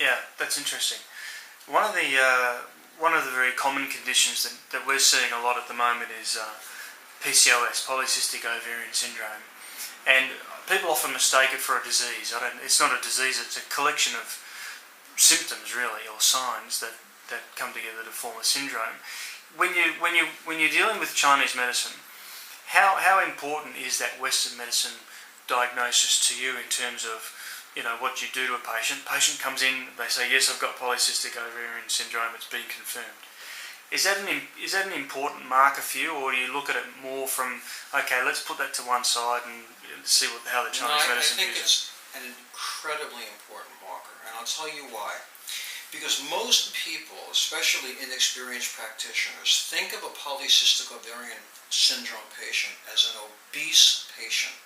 Yeah, that's interesting. One of the very common conditions that we're seeing a lot at the moment is PCOS, polycystic ovarian syndrome, and people often mistake it for a disease. It's not a disease; it's a collection of symptoms, really, or signs that come together to form a syndrome. When you're dealing with Chinese medicine, how important is that Western medicine diagnosis to you in terms of what you do to a patient? Patient comes in, they say, yes, I've got polycystic ovarian syndrome, it's been confirmed. Is that an important marker for you, or do you look at it more from, okay, let's put that to one side and see how the Chinese medicine I think uses it's an incredibly important marker, and I'll tell you why. Because most people, especially inexperienced practitioners, think of a polycystic ovarian syndrome patient as an obese patient.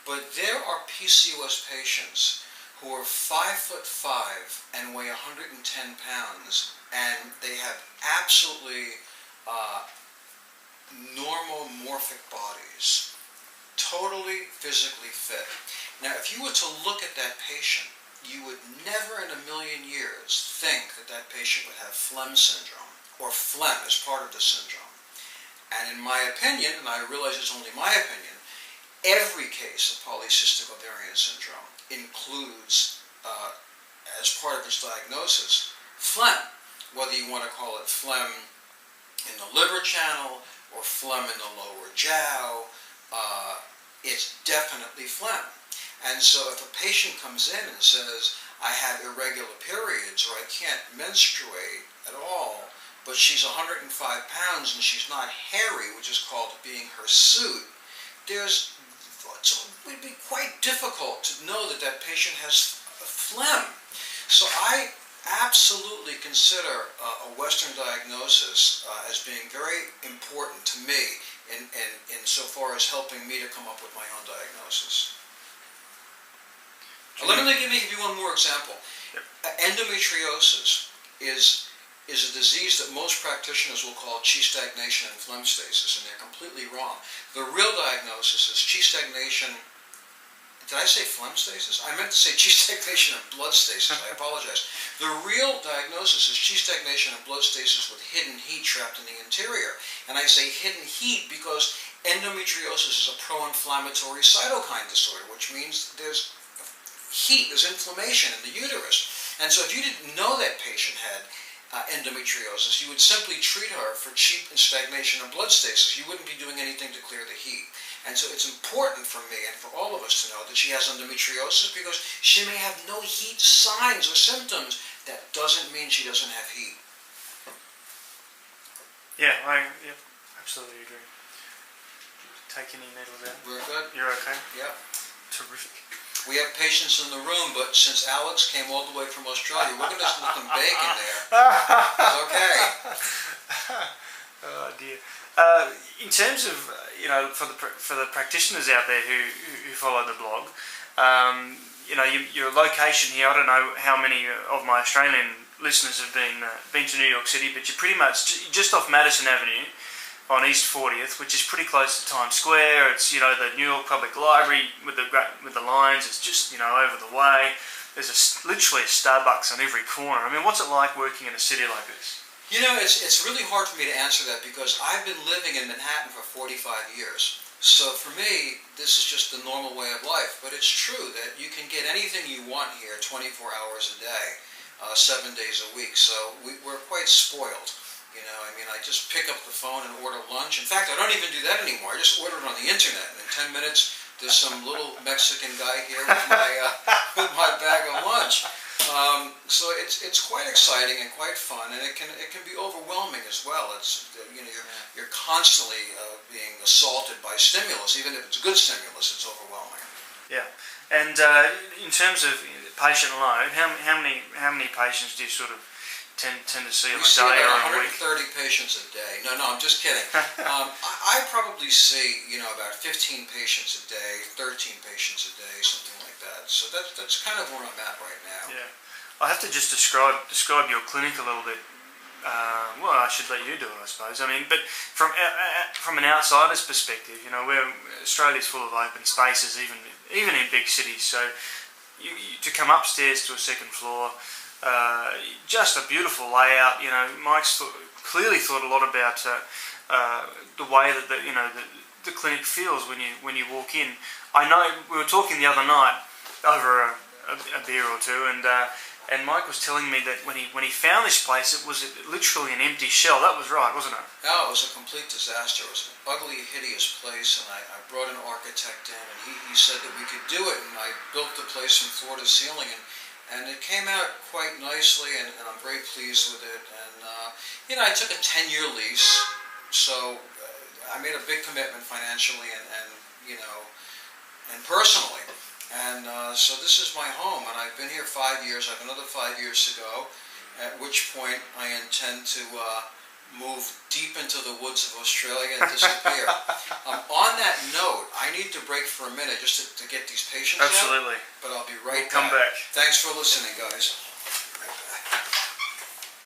But there are PCOS patients who are 5'5" and weigh 110 pounds, and they have absolutely normal morphic bodies, totally physically fit. Now, if you were to look at that patient, you would never in a million years think that that patient would have phlegm syndrome, or phlegm as part of the syndrome. And in my opinion, and I realize it's only my opinion, every case of polycystic ovarian syndrome includes, as part of its diagnosis, phlegm. Whether you want to call it phlegm in the liver channel or phlegm in the lower jowl, it's definitely phlegm. And so if a patient comes in and says, I have irregular periods or I can't menstruate at all, but she's 105 pounds and she's not hairy, which is called being hirsute, it would be quite difficult to know that that patient has phlegm. So I absolutely consider a Western diagnosis as being very important to me in so far as helping me to come up with my own diagnosis. Let me give you one more example. Yep. Endometriosis is a disease that most practitioners will call chi stagnation and phlegm stasis, and they're completely wrong. The real diagnosis is chi stagnation. Did I say phlegm stasis? I meant to say chi stagnation and blood stasis. I apologize. The real diagnosis is chi stagnation and blood stasis with hidden heat trapped in the interior. And I say hidden heat because endometriosis is a pro-inflammatory cytokine disorder, which means there's heat, there's inflammation in the uterus. And so if you didn't know that patient had endometriosis, you would simply treat her for chi stagnation and blood stasis. You wouldn't be doing anything to clear the heat. And so it's important for me and for all of us to know that she has endometriosis because she may have no heat signs or symptoms. That doesn't mean she doesn't have heat. Yeah, I absolutely agree. Take any needles out? We're good? You're okay? Yep. Terrific. We have patients in the room, but since Alex came all the way from Australia, we're going to let them bake in there. It's okay. Oh dear. In terms of for the practitioners out there who follow the blog, your location here. I don't know how many of my Australian listeners have been to New York City, but you're pretty much just off Madison Avenue on East 40th, which is pretty close to Times Square. It's the New York Public Library with the lines. It's just over the way. There's literally a Starbucks on every corner. I mean, what's it like working in a city like this? It's really hard for me to answer that because I've been living in Manhattan for 45 years. So for me, this is just the normal way of life. But it's true that you can get anything you want here 24 hours a day, 7 days a week. So we're quite spoiled. I just pick up the phone and order lunch. In fact, I don't even do that anymore. I just order it on the internet. And in 10 minutes, there's some little Mexican guy here with my bag of lunch. So it's quite exciting and quite fun, and it can be overwhelming as well. It's you're constantly being assaulted by stimulus, even if it's good stimulus. It's overwhelming. Yeah, and in terms of patient load, how many patients do you sort of tend to see on a day or a week? 130 patients a day. No, I'm just kidding. I probably see about 15 patients a day, 13 patients a day, something like that. So that's kind of where I'm at right now. Yeah, I have to just describe your clinic a little bit. Well, I should let you do it, I suppose. I mean, but from an outsider's perspective, Australia's full of open spaces, even in big cities. So to come upstairs to a second floor. Just a beautiful layout. You know, Mike's clearly thought a lot about the way that the clinic feels when you walk in. I know we were talking the other night over a beer or two, and Mike was telling me that when he found this place, it was literally an empty shell. That was right, wasn't it? No, it was a complete disaster. It was an ugly, hideous place, and I brought an architect in, and he said that we could do it, and I built the place from floor to ceiling, and it came out quite nicely, and I'm very pleased with it. And I took a 10-year lease, so I made a big commitment financially and personally. And so this is my home, and I've been here 5 years. I have another 5 years to go, at which point I intend to move deep into the woods of Australia and disappear. On that note, I need to break for a minute just to get these patients Absolutely. out, but I'll be right Come back. Thanks for listening, guys.